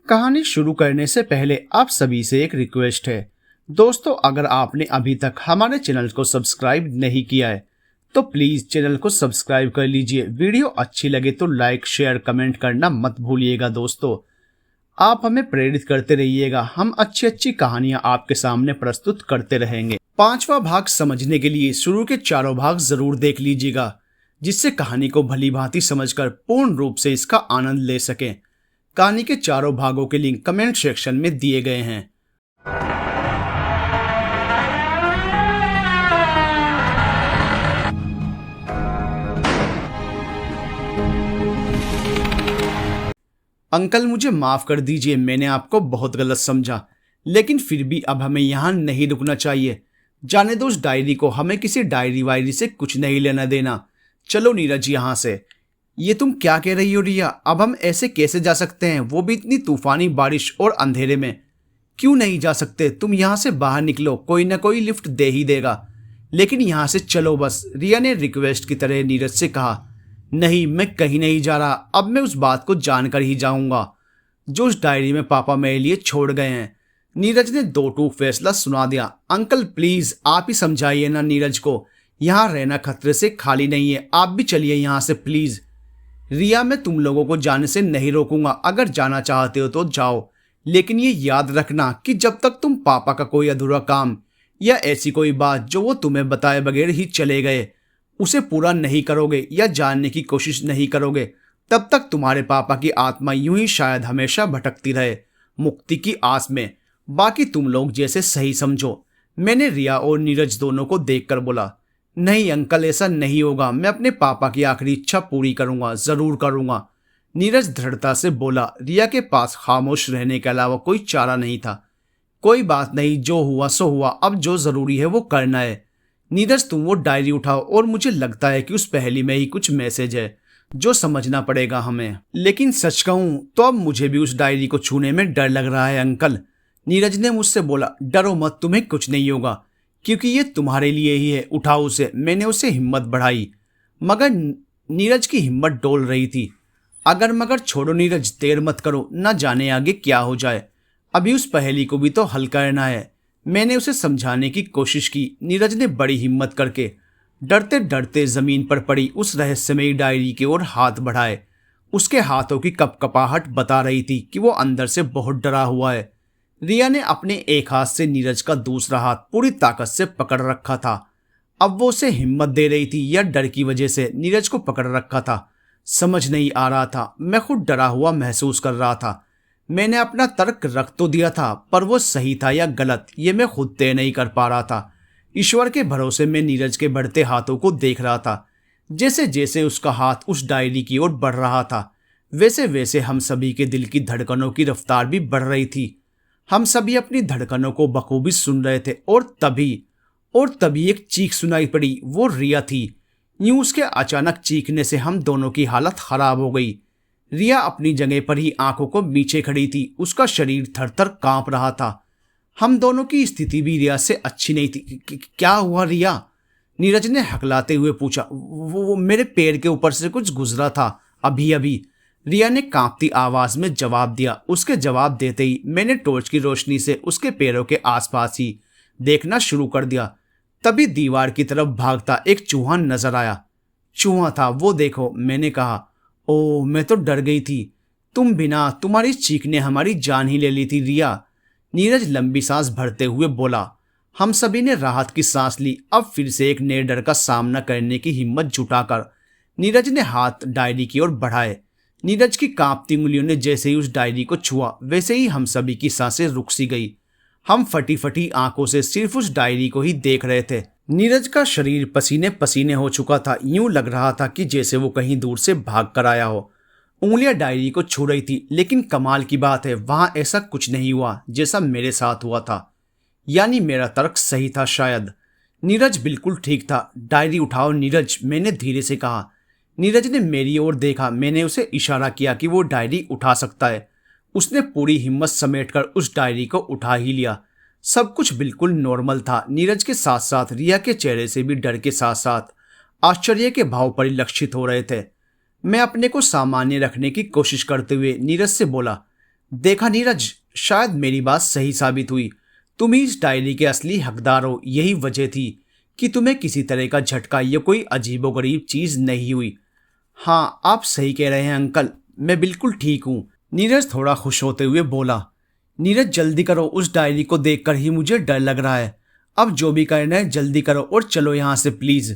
कहानी शुरू करने से पहले आप सभी से एक रिक्वेस्ट है। दोस्तों, अगर आपने अभी तक हमारे चैनल को सब्सक्राइब नहीं किया है तो प्लीज चैनल को सब्सक्राइब कर लीजिए। वीडियो अच्छी लगे तो लाइक शेयर कमेंट करना मत भूलिएगा। दोस्तों, आप हमें प्रेरित करते रहिएगा, हम अच्छी अच्छी कहानियां आपके सामने प्रस्तुत करते रहेंगे। 5वां भाग समझने के लिए शुरू के 4 भाग जरूर देख लीजिएगा, जिससे कहानी को भली भांति समझकर पूर्ण रूप से इसका आनंद ले सकें। कहानी के 4 भागों के लिंक कमेंट सेक्शन में दिए गए हैं। अंकल, मुझे माफ कर दीजिए, मैंने आपको बहुत गलत समझा, लेकिन फिर भी अब हमें यहाँ नहीं रुकना चाहिए। जाने दो उस डायरी को, हमें किसी डायरी वायरी से कुछ नहीं लेना देना। चलो नीरज यहाँ से। ये तुम क्या कह रही हो रिया? अब हम ऐसे कैसे जा सकते हैं, वो भी इतनी तूफानी बारिश और अंधेरे में? क्यों नहीं जा सकते? तुम यहाँ से बाहर निकलो, कोई ना कोई लिफ्ट दे ही देगा, लेकिन यहाँ से चलो बस, रिया ने रिक्वेस्ट की तरह नीरज से कहा। नहीं, मैं कहीं नहीं जा रहा, अब मैं उस बात को जानकर ही जाऊंगा जो उस डायरी में पापा मेरे लिए छोड़ गए हैं। नीरज ने 2 टूक फैसला सुना दिया। अंकल प्लीज आप ही समझाइए ना नीरज को, यहाँ रहना खतरे से खाली नहीं है, आप भी चलिए यहाँ से प्लीज। रिया, मैं तुम लोगों को जाने से नहीं रोकूंगा, अगर जाना चाहते हो तो जाओ, लेकिन ये याद रखना कि जब तक तुम पापा का कोई अधूरा काम या ऐसी कोई बात जो वो तुम्हें बताए बगैर ही चले गए उसे पूरा नहीं करोगे या जानने की कोशिश नहीं करोगे, तब तक तुम्हारे पापा की आत्मा यूं ही शायद हमेशा भटकती रहे मुक्ति की आस में। बाकी तुम लोग जैसे सही समझो। मैंने रिया और नीरज दोनों को देखकर बोला, नहीं अंकल, ऐसा नहीं होगा, मैं अपने पापा की आखिरी इच्छा पूरी करूंगा, जरूर करूंगा। नीरज दृढ़ता से बोला। रिया के पास खामोश रहने के अलावा कोई चारा नहीं था। कोई बात नहीं, जो हुआ सो हुआ, अब जो जरूरी है वो करना है। नीरज, तुम वो डायरी उठाओ, और मुझे लगता है कि उस पहेली में ही कुछ मैसेज है जो समझना पड़ेगा हमें। लेकिन सच कहूं तो अब मुझे भी उस डायरी को छूने में डर लग रहा है अंकल। नीरज ने मुझसे बोला। डरो मत, तुम्हें कुछ नहीं होगा, क्योंकि ये तुम्हारे लिए ही है, उठाओ उसे। मैंने उसे हिम्मत बढ़ाई, मगर नीरज की हिम्मत डोल रही थी। अगर मगर छोड़ो नीरज, देर मत करो, न जाने आगे क्या हो जाए। अभी उस पहेली को भी तो हल करना है। मैंने उसे समझाने की कोशिश की। नीरज ने बड़ी हिम्मत करके डरते डरते जमीन पर पड़ी उस रहस्यमयी डायरी की ओर हाथ बढ़ाए। उसके हाथों की कपकपाहट बता रही थी कि वो अंदर से बहुत डरा हुआ है। रिया ने अपने एक हाथ से नीरज का दूसरा हाथ पूरी ताकत से पकड़ रखा था। अब वो उसे हिम्मत दे रही थी या डर की वजह से नीरज को पकड़ रखा था, समझ नहीं आ रहा था। मैं खुद डरा हुआ महसूस कर रहा था। मैंने अपना तर्क रख तो दिया था, पर वो सही था या गलत ये मैं खुद तय नहीं कर पा रहा था। ईश्वर के भरोसे में नीरज के बढ़ते हाथों को देख रहा था। जैसे जैसे उसका हाथ उस डायरी की ओर बढ़ रहा था, वैसे वैसे हम सभी के दिल की धड़कनों की रफ्तार भी बढ़ रही थी। हम सभी अपनी धड़कनों को बखूबी सुन रहे थे, और तभी एक चीख सुनाई पड़ी। वो रिया थी। यूं उसके अचानक चीखने से हम दोनों की हालत खराब हो गई। रिया अपनी जगह पर ही आंखों को नीचे खड़ी थी, उसका शरीर थर थर कांप रहा था। हम दोनों की स्थिति भी रिया से अच्छी नहीं थी। क्या हुआ रिया? नीरज ने हकलाते हुए पूछा। वो मेरे पैर के ऊपर से कुछ गुजरा था अभी अभी, रिया ने कांपती आवाज में जवाब दिया। उसके जवाब देते ही मैंने टॉर्च की रोशनी से उसके पैरों के आसपास ही देखना शुरू कर दिया। तभी दीवार की तरफ भागता एक चूहा नजर आया। चूहा था वो, देखो, मैंने कहा। ओह, मैं तो डर गई थी। तुम बिना, तुम्हारी चीख ने हमारी जान ही ले ली थी रिया। नीरज लंबी सांस भरते हुए बोला। हम सभी ने राहत की सांस ली। अब फिर से एक नए डर का सामना करने की हिम्मत जुटाकर नीरज ने हाथ डायरी की ओर बढ़ाए। नीरज की कांपती उंगलियों ने जैसे ही उस डायरी को छुआ, वैसे ही हम सभी की सांसें रुक सी गई। हम फटी फटी आंखों से सिर्फ उस डायरी को ही देख रहे थे। नीरज का शरीर पसीने पसीने हो चुका था। यूं लग रहा था कि जैसे वो कहीं दूर से भाग कर आया हो। उंगलियां डायरी को छू रही थी, लेकिन कमाल की बात है, वहां ऐसा कुछ नहीं हुआ जैसा मेरे साथ हुआ था। यानी मेरा तर्क सही था शायद। नीरज बिल्कुल ठीक था। डायरी उठाओ नीरज, मैंने धीरे से कहा। नीरज ने मेरी ओर देखा। मैंने उसे इशारा किया कि वो डायरी उठा सकता है। उसने पूरी हिम्मत समेटकर उस डायरी को उठा ही लिया। सब कुछ बिल्कुल नॉर्मल था। नीरज के साथ साथ रिया के चेहरे से भी डर के साथ साथ आश्चर्य के भाव परिलक्षित हो रहे थे। मैं अपने को सामान्य रखने की कोशिश करते हुए नीरज से बोला, देखा नीरज, शायद मेरी बात सही साबित हुई। तुम ही इस डायरी के असली हकदार हो। यही वजह थी कि तुम्हें किसी तरह का झटका या कोई अजीबोगरीब चीज नहीं हुई। हाँ, आप सही कह रहे हैं अंकल, मैं बिल्कुल ठीक हूँ। नीरज थोड़ा खुश होते हुए बोला। नीरज जल्दी करो, उस डायरी को देखकर ही मुझे डर लग रहा है। अब जो भी करना है जल्दी करो और चलो यहाँ से प्लीज।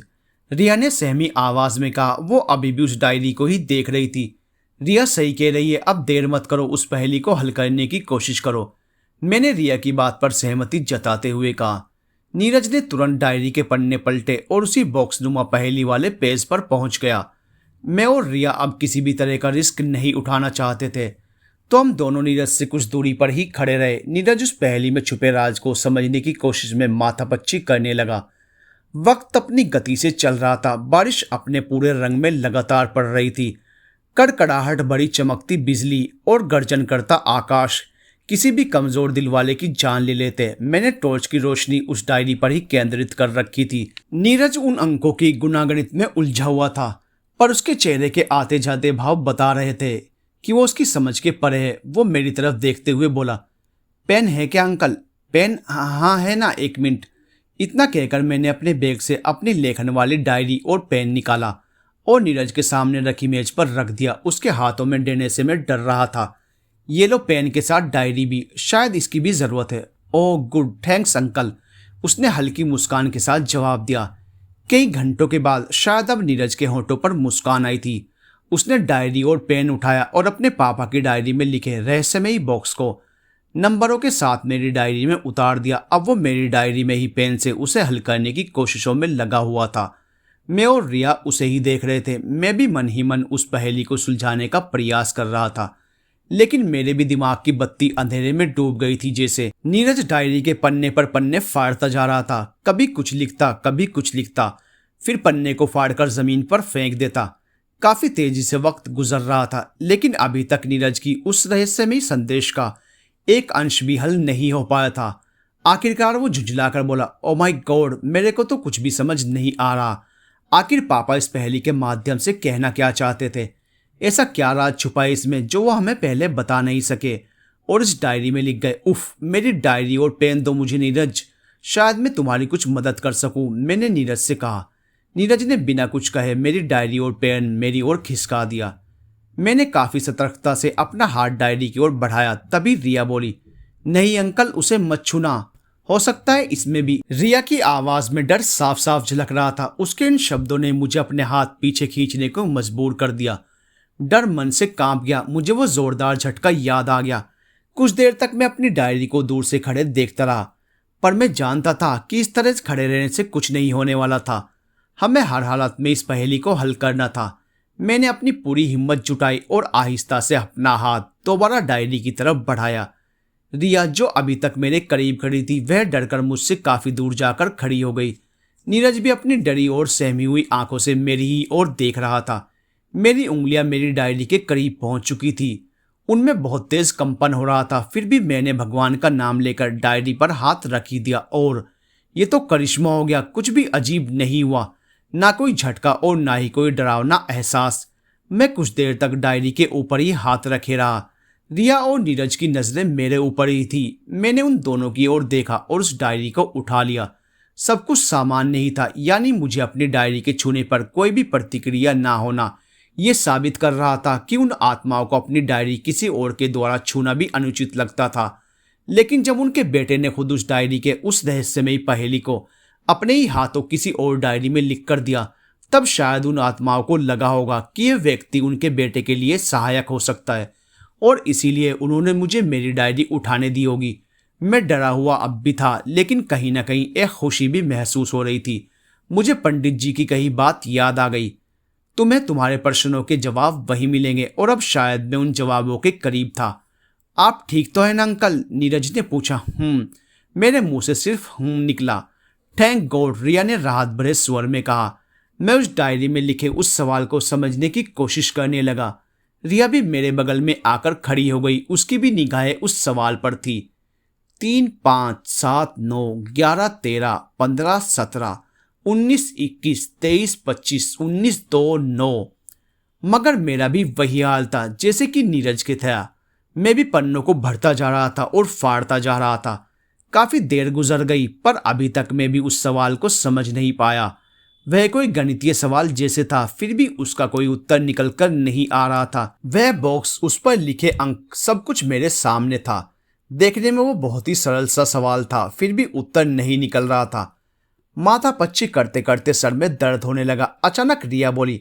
रिया ने सहमी आवाज में कहा। वो अभी भी उस डायरी को ही देख रही थी। रिया सही कह रही है, अब देर मत करो, उस पहेली को हल करने की कोशिश करो। मैंने रिया की बात पर सहमति जताते हुए कहा। नीरज ने तुरंत डायरी के पन्ने पलटे और उसी बॉक्सनुमा पहेली वाले पेज पर पहुंच गया। मैं और रिया अब किसी भी तरह का रिस्क नहीं उठाना चाहते थे, तो हम दोनों नीरज से कुछ दूरी पर ही खड़े रहे। नीरज उस पहेली में छुपे राज को समझने की कोशिश में माथापच्ची करने लगा। वक्त अपनी गति से चल रहा था। बारिश अपने पूरे रंग में लगातार पड़ रही थी। कड़कड़ाहट भरी चमकती बिजली और गर्जन करता आकाश किसी भी कमजोर दिल वाले की जान ले लेते। मैंने टॉर्च की रोशनी उस डायरी पर ही केंद्रित कर रखी थी। नीरज उन अंकों की गुणागणित में उलझा हुआ था, पर उसके चेहरे के आते जाते भाव बता रहे थे कि वो उसकी समझ के परे है। वो मेरी तरफ देखते हुए बोला, पेन है क्या अंकल? पेन? हाँ है ना, एक मिनट। इतना कहकर मैंने अपने बैग से अपनी लेखन वाली डायरी और पेन निकाला और नीरज के सामने रखी मेज पर रख दिया। उसके हाथों में देने से मैं डर रहा था। ये लो, पेन के साथ डायरी भी, शायद इसकी भी जरूरत है। ओह गुड, थैंक्स अंकल, उसने हल्की मुस्कान के साथ जवाब दिया। कई घंटों के बाद शायद अब नीरज के होंठों पर मुस्कान आई थी। उसने डायरी और पेन उठाया और अपने पापा की डायरी में लिखे रहस्यमयी बॉक्स को नंबरों के साथ मेरी डायरी में उतार दिया। अब वो मेरी डायरी में ही पेन से उसे हल करने की कोशिशों में लगा हुआ था। मैं और रिया उसे ही देख रहे थे। मैं भी मन ही मन उस पहेली को सुलझाने का प्रयास कर रहा था, लेकिन मेरे भी दिमाग की बत्ती अंधेरे में डूब गई थी। जैसे नीरज डायरी के पन्ने पर पन्ने फाड़ता जा रहा था, कभी कुछ लिखता कभी कुछ लिखता, फिर पन्ने को फाड़कर जमीन पर फेंक देता। काफी तेजी से वक्त गुजर रहा था, लेकिन अभी तक नीरज की उस रहस्यमयी संदेश का एक अंश भी हल नहीं हो पाया था। आखिरकार वो झुंझलाकर बोला, ओ माय गॉड, मेरे को तो कुछ भी समझ नहीं आ रहा। आखिर पापा इस पहेली के माध्यम से कहना क्या चाहते थे? ऐसा क्या राज छुपा है इसमें जो वो हमें पहले बता नहीं सके और इस डायरी में लिख गए? उफ, मेरी डायरी और पेन दो मुझे नीरज, शायद मैं तुम्हारी कुछ मदद कर सकूं, मैंने नीरज से कहा। नीरज ने बिना कुछ कहे मेरी डायरी और पेन मेरी ओर खिसका दिया। मैंने काफी सतर्कता से अपना हाथ डायरी की ओर बढ़ाया। तभी रिया बोली, नहीं अंकल, उसे मत छूना, हो सकता है इसमें भी। रिया की आवाज में डर साफ साफ झलक रहा था। उसके इन शब्दों ने मुझे अपने हाथ पीछे खींचने को मजबूर कर दिया। डर मन से कांप गया। मुझे वो जोरदार झटका याद आ गया। कुछ देर तक मैं अपनी डायरी को दूर से खड़े देखता रहा, पर मैं जानता था कि इस तरह से खड़े रहने से कुछ नहीं होने वाला था। हमें हर हालत में इस पहेली को हल करना था। मैंने अपनी पूरी हिम्मत जुटाई और आहिस्ता से अपना हाथ दोबारा डायरी की तरफ बढ़ाया। रिया, जो अभी तक मेरे करीब खड़ी थी, वह डरकर मुझसे काफी दूर जाकर खड़ी हो गई। नीरज भी अपनी डरी और सहमी हुई आंखों से मेरी ही ओर देख रहा था। मेरी उंगलियां मेरी डायरी के करीब पहुंच चुकी थी। उनमें बहुत तेज कंपन हो रहा था। फिर भी मैंने भगवान का नाम लेकर डायरी पर हाथ रख ही दिया और ये तो करिश्मा हो गया। कुछ भी अजीब नहीं हुआ, ना कोई झटका और ना ही कोई डरावना एहसास। मैं कुछ देर तक डायरी के ऊपर ही हाथ रखे रहा। रिया और नीरज की नजरें मेरे ऊपर ही थी। मैंने उन दोनों की ओर देखा और उस डायरी को उठा लिया। सब कुछ सामान्य ही था, यानी मुझे अपनी डायरी के छूने पर कोई भी प्रतिक्रिया ना होना ये साबित कर रहा था कि उन आत्माओं को अपनी डायरी किसी और के द्वारा छूना भी अनुचित लगता था। लेकिन जब उनके बेटे ने खुद उस डायरी के उस रहस्यमयी पहेली को अपने ही हाथों किसी और डायरी में लिख कर दिया, तब शायद उन आत्माओं को लगा होगा कि यह व्यक्ति उनके बेटे के लिए सहायक हो सकता है और इसीलिए उन्होंने मुझे मेरी डायरी उठाने दी होगी। मैं डरा हुआ अब भी था, लेकिन कहीं ना कहीं एक खुशी भी महसूस हो रही थी। मुझे पंडित जी की कही बात याद आ गई, तुम्हें तुम्हारे प्रश्नों के जवाब वही मिलेंगे, और अब शायद मैं उन जवाबों के करीब था। आप ठीक तो है ना अंकल? नीरज ने पूछा। मेरे मुंह से सिर्फ निकला। थैंक गॉड, रिया ने राहत भरे स्वर में कहा। मैं उस डायरी में लिखे उस सवाल को समझने की कोशिश करने लगा। रिया भी मेरे बगल में आकर खड़ी हो गई। उसकी भी निगाहें उस सवाल पर थी। 3, 5, 7, 9, 11, 13, 15, 17, 19, 21, 23, 25, 19, 2, 9। मगर मेरा भी वही हाल था जैसे कि नीरज के था। मैं भी पन्नों को भरता जा रहा था और फाड़ता जा रहा था। काफी देर गुजर गई पर अभी तक मैं भी उस सवाल को समझ नहीं पाया। वह कोई गणितीय सवाल जैसे था, फिर भी उसका कोई उत्तर निकल कर नहीं आ रहा था। वह बॉक्स, उस पर लिखे अंक, सब कुछ मेरे सामने था। देखने में वो बहुत ही सरल सा सवाल था, फिर भी उत्तर नहीं निकल रहा था। माथा पच्ची करते करते सर में दर्द होने लगा। अचानक रिया बोली,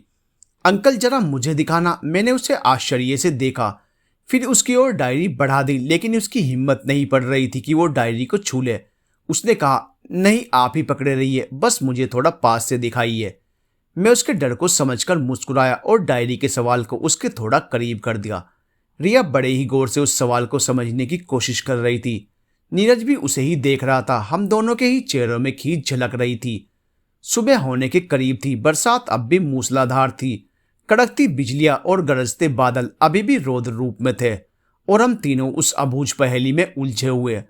अंकल जरा मुझे दिखाना। मैंने उसे आश्चर्य से देखा, फिर उसकी ओर डायरी बढ़ा दी, लेकिन उसकी हिम्मत नहीं पड़ रही थी कि वो डायरी को छू ले। उसने कहा, नहीं आप ही पकड़े रहिए, बस मुझे थोड़ा पास से दिखाइए। मैं उसके डर को समझकर मुस्कुराया और डायरी के सवाल को उसके थोड़ा करीब कर दिया। रिया बड़े ही गौर से उस सवाल को समझने की कोशिश कर रही थी। नीरज भी उसे ही देख रहा था। हम दोनों के ही चेहरों में खींच झलक रही थी। सुबह होने के करीब थी। बरसात अब भी मूसलाधार थी। कड़कती बिजलियां और गरजते बादल अभी भी रौद्र रूप में थे और हम तीनों उस अबूझ पहेली में उलझे हुए।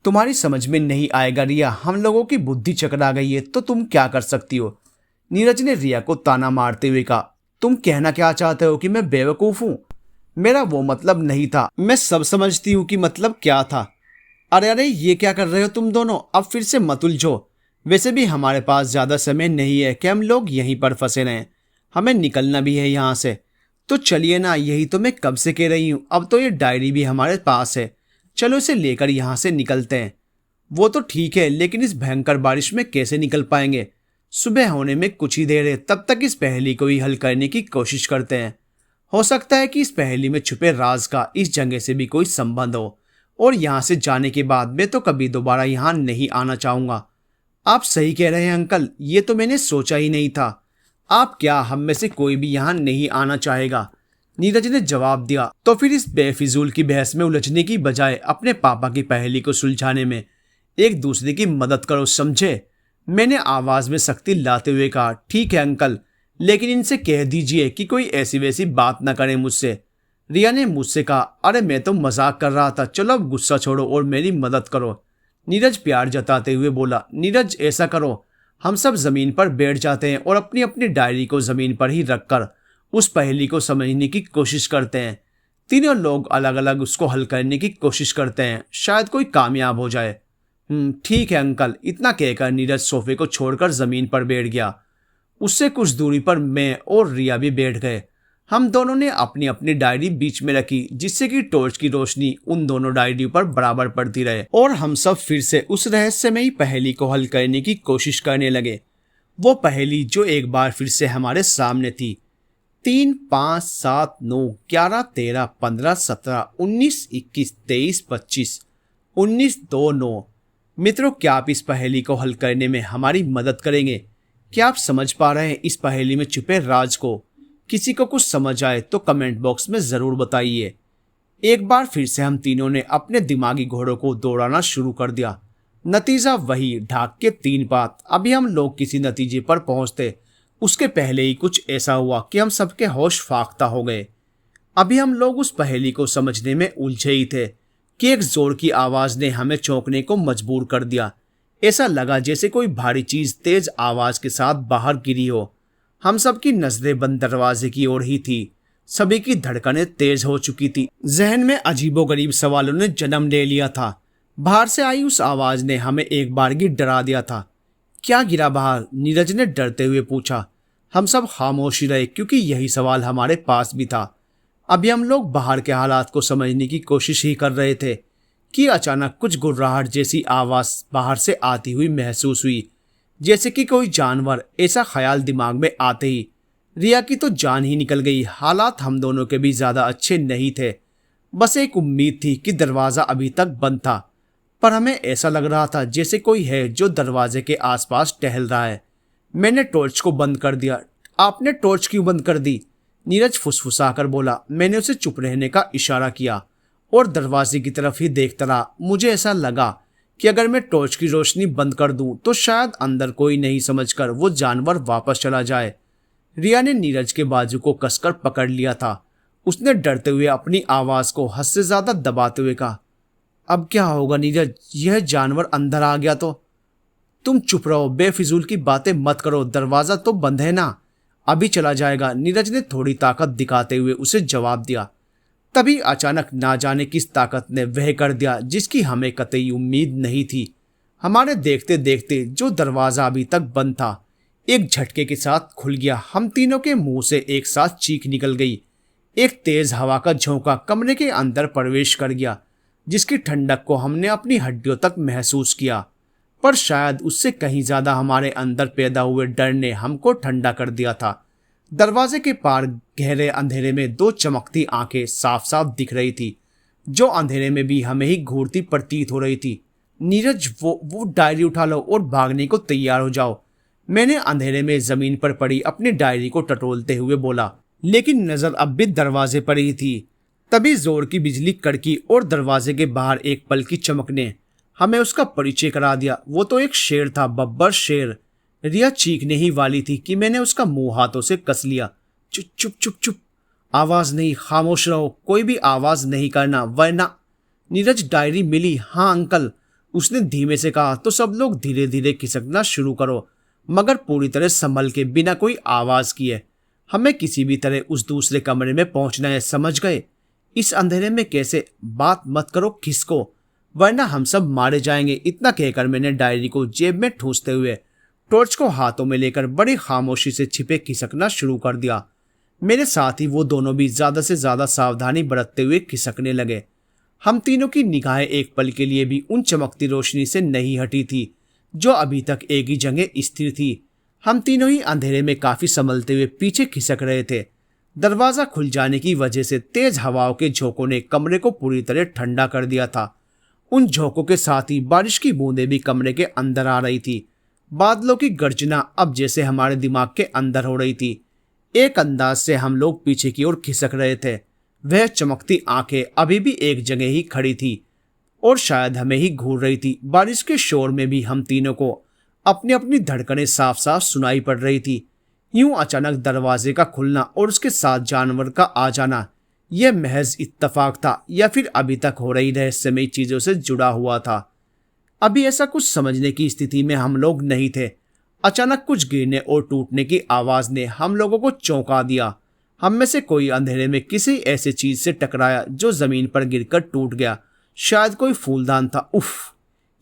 तुम्हारी समझ में नहीं आएगा रिया, हम लोगों की बुद्धि चकरा गई है तो तुम क्या कर सकती हो? नीरज ने रिया को ताना मारते हुए कहा। तुम कहना क्या चाहते हो कि मैं बेवकूफ हूं? मेरा वो मतलब नहीं था। मैं सब समझती हूँ कि मतलब क्या था। अरे अरे ये क्या कर रहे हो तुम दोनों? अब फिर से मत उलझो। वैसे भी हमारे पास ज्यादा समय नहीं है कि हम लोग यहीं पर फंसे रहें। हमें निकलना भी है यहाँ से। तो चलिए ना, यही तो मैं कब से कह रही हूँ। अब तो ये डायरी भी हमारे पास है, चलो इसे लेकर यहाँ से निकलते हैं। वो तो ठीक है, लेकिन इस भयंकर बारिश में कैसे निकल पाएंगे? सुबह होने में कुछ ही देर है, तब तक इस पहेली को ही हल करने की कोशिश करते हैं। हो सकता है कि इस पहेली में छुपे राज का इस जगह से भी कोई संबंध हो, और यहाँ से जाने के बाद मैं तो कभी दोबारा यहाँ नहीं आना चाहूंगा। आप सही कह रहे हैं अंकल, ये तो मैंने सोचा ही नहीं था। आप क्या, हम में से कोई भी यहाँ नहीं आना चाहेगा? नीरज ने जवाब दिया। तो फिर इस बेफिजूल की बहस में उलझने की बजाय अपने पापा की पहेली को सुलझाने में एक दूसरे की मदद करो, समझे? मैंने आवाज में सख्ती लाते हुए कहा। ठीक है अंकल, लेकिन इनसे कह दीजिए कि कोई ऐसी वैसी बात न करे मुझसे। रिया ने मुझसे कहा, अरे मैं तो मजाक कर रहा था, चलो अब गुस्सा छोड़ो और मेरी मदद करो। नीरज प्यार जताते हुए बोला। नीरज ऐसा करो, हम सब जमीन पर बैठ जाते हैं और अपनी अपनी डायरी को जमीन पर ही रखकर उस पहेली को समझने की कोशिश करते हैं। तीनों लोग अलग अलग उसको हल करने की कोशिश करते हैं, शायद कोई कामयाब हो जाए। ठीक है अंकल। इतना कहकर नीरज सोफे को छोड़कर जमीन पर बैठ गया। उससे कुछ दूरी पर मैं और रिया भी बैठ गए। हम दोनों ने अपनी अपनी डायरी बीच में रखी, जिससे कि टॉर्च की रोशनी उन दोनों डायरी पर बराबर पड़ती रहे, और हम सब फिर से उस रहस्यमयी पहेली को हल करने की कोशिश करने लगे। वो पहेली जो एक बार फिर से हमारे सामने थी। 3, 5, 7, 9, 11, 13, 15, 17, 19, 21, 23, 25, 19, 2, 9। मित्रों, क्या आप इस पहेली को हल करने में हमारी मदद करेंगे? क्या आप समझ पा रहे हैं इस पहेली में छुपे राज को? किसी को कुछ समझ आए तो कमेंट बॉक्स में जरूर बताइए। एक बार फिर से हम तीनों ने अपने दिमागी घोड़ों को दौड़ाना शुरू कर दिया। नतीजा वही, ढाक के 3 बात। अभी हम लोग किसी नतीजे पर पहुंचते उसके पहले ही कुछ ऐसा हुआ कि हम सबके होश फाख्ता हो गए। अभी हम लोग उस पहेली को समझने में उलझे ही थे कि एक जोर की आवाज ने हमें चौंकने को मजबूर कर दिया। ऐसा लगा जैसे कोई भारी चीज तेज आवाज के साथ बाहर गिरी हो। हम सबकी नजरें बंद दरवाजे की ओर ही थी। सभी की धड़कनें तेज हो चुकी थी। जहन में अजीबोगरीब सवालों ने जन्म ले लिया था। बाहर से आई उस आवाज ने हमें एक बारगी डरा दिया था। क्या गिरा बाहर? नीरज ने डरते हुए पूछा। हम सब खामोश ही रहे, क्योंकि यही सवाल हमारे पास भी था। अभी हम लोग बाहर के हालात को समझने की कोशिश ही कर रहे थे कि अचानक कुछ गुर्राहट जैसी आवाज बाहर से आती हुई महसूस हुई, जैसे कि कोई जानवर। ऐसा ख्याल दिमाग में आते ही रिया की तो जान ही निकल गई। हालात हम दोनों के भी ज्यादा अच्छे नहीं थे। बस एक उम्मीद थी कि दरवाजा अभी तक बंद था, पर हमें ऐसा लग रहा था जैसे कोई है जो दरवाजे के आसपास टहल रहा है। मैंने टॉर्च को बंद कर दिया। आपने टॉर्च क्यों बंद कर दी? नीरज फुसफुसाकर बोला। मैंने उसे चुप रहने का इशारा किया और दरवाजे की तरफ ही देखता रहा। मुझे ऐसा लगा कि अगर मैं टॉर्च की रोशनी बंद कर दूं तो शायद अंदर कोई नहीं समझकर वो जानवर वापस चला जाए। रिया ने नीरज के बाजू को कसकर पकड़ लिया था। उसने डरते हुए अपनी आवाज को हद से ज्यादा दबाते हुए कहा, अब क्या होगा नीरज? यह जानवर अंदर आ गया तो? तुम चुप रहो, बेफिजूल की बातें मत करो। दरवाजा तो बंद है ना, अभी चला जाएगा। नीरज ने थोड़ी ताकत दिखाते हुए उसे जवाब दिया। तभी अचानक ना जाने किस ताकत ने वह कर दिया जिसकी हमें कतई उम्मीद नहीं थी। हमारे देखते देखते जो दरवाजा अभी तक बंद था एक झटके के साथ खुल गया। हम तीनों के मुंह से एक साथ चीख निकल गई। एक तेज हवा का झोंका कमरे के अंदर प्रवेश कर गया, जिसकी ठंडक को हमने अपनी हड्डियों तक महसूस किया, पर शायद उससे कहीं ज्यादा हमारे अंदर पैदा हुए डर ने हमको ठंडा कर दिया था। दरवाजे के पार गहरे अंधेरे में दो चमकती आंखें साफ साफ दिख रही थी, जो अंधेरे में भी हमें ही घूरती प्रतीत हो रही थी। नीरज, वो डायरी उठा लो और भागने को तैयार हो जाओ, मैंने अंधेरे में जमीन पर पड़ी अपनी डायरी को टटोलते हुए बोला, लेकिन नजर अब भी दरवाजे पर ही थी। तभी जोर की बिजली कड़की और दरवाजे के बाहर एक पल की चमक ने हमें उसका परिचय करा दिया। वो तो एक शेर था, बब्बर शेर। रिया चीखने ही वाली थी कि मैंने उसका मुंह हाथों से कस लिया। चुप चुप चुप चुप, आवाज नहीं, खामोश रहो, कोई भी आवाज नहीं करना वरना। नीरज, डायरी मिली? हाँ अंकल, उसने धीमे से कहा। तो सब लोग धीरे धीरे खिसकना शुरू करो, मगर पूरी तरह संभल के, बिना कोई आवाज किए। हमें किसी भी तरह उस दूसरे कमरे में पहुंचना है, समझ गए? इस अंधेरे में कैसे? बात मत करो, खिसको, वरना हम सब मारे जाएंगे। इतना कहकर मैंने डायरी को जेब में ठूंसते हुए टॉर्च को हाथों में लेकर बड़ी खामोशी से छिपे खिसकना शुरू कर दिया। मेरे साथ ही वो दोनों भी ज्यादा से ज्यादा सावधानी बरतते हुए खिसकने लगे। हम तीनों की निगाहें एक पल के लिए भी उन चमकती रोशनी से नहीं हटी थी जो अभी तक एक ही जगह स्थिर थी। हम तीनों ही अंधेरे में काफी संभलते हुए पीछे खिसक रहे थे। दरवाजा खुल जाने की वजह से तेज हवाओं के झोंकों ने कमरे को पूरी तरह ठंडा कर दिया था। उन झोंकों के साथ ही बारिश की बूंदें भी कमरे के अंदर आ रही थी। बादलों की गर्जना अब जैसे हमारे दिमाग के अंदर हो रही थी। एक अंदाज से हम लोग पीछे की ओर खिसक रहे थे। वह चमकती आंखें अभी भी एक जगह ही खड़ी थी और शायद हमें ही घूर रही थी। बारिश के शोर में भी हम तीनों को अपनी अपनी धड़कनें साफ साफ सुनाई पड़ रही थी। यूं अचानक दरवाजे का खुलना और उसके साथ जानवर का आ जाना, यह महज इत्तेफाक था या फिर अभी तक हो रही रहस्यमयी चीजों से जुड़ा हुआ था? अभी ऐसा कुछ समझने की स्थिति में हम लोग नहीं थे। अचानक कुछ गिरने और टूटने की आवाज ने हम लोगों को चौंका दिया। हम में से कोई अंधेरे में किसी ऐसी चीज से टकराया जो जमीन पर गिरकर टूट गया। शायद कोई फूलदान था। उफ,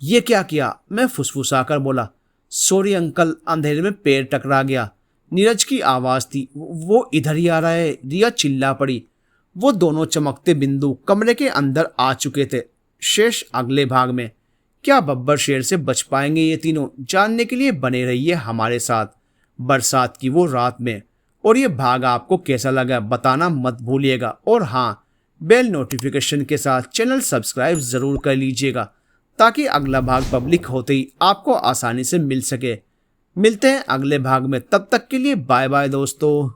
ये क्या किया? मैं फुसफुसाकर बोला। सॉरी अंकल, अंधेरे में पैर टकरा गया। नीरज की आवाज थी। वो इधर ही आ रहा है, रिया चिल्ला पड़ी। वो दोनों चमकते बिंदु कमरे के अंदर आ चुके थे। शेष अगले भाग में। क्या बब्बर शेर से बच पाएंगे ये तीनों? जानने के लिए बने रहिए हमारे साथ बरसात की वो रात में। और ये भाग आपको कैसा लगा बताना मत भूलिएगा। और हाँ, बेल नोटिफिकेशन के साथ चैनल सब्सक्राइब जरूर कर लीजिएगा ताकि अगला भाग पब्लिक होते ही आपको आसानी से मिल सके। मिलते हैं अगले भाग में, तब तक के लिए बाय बाय दोस्तों।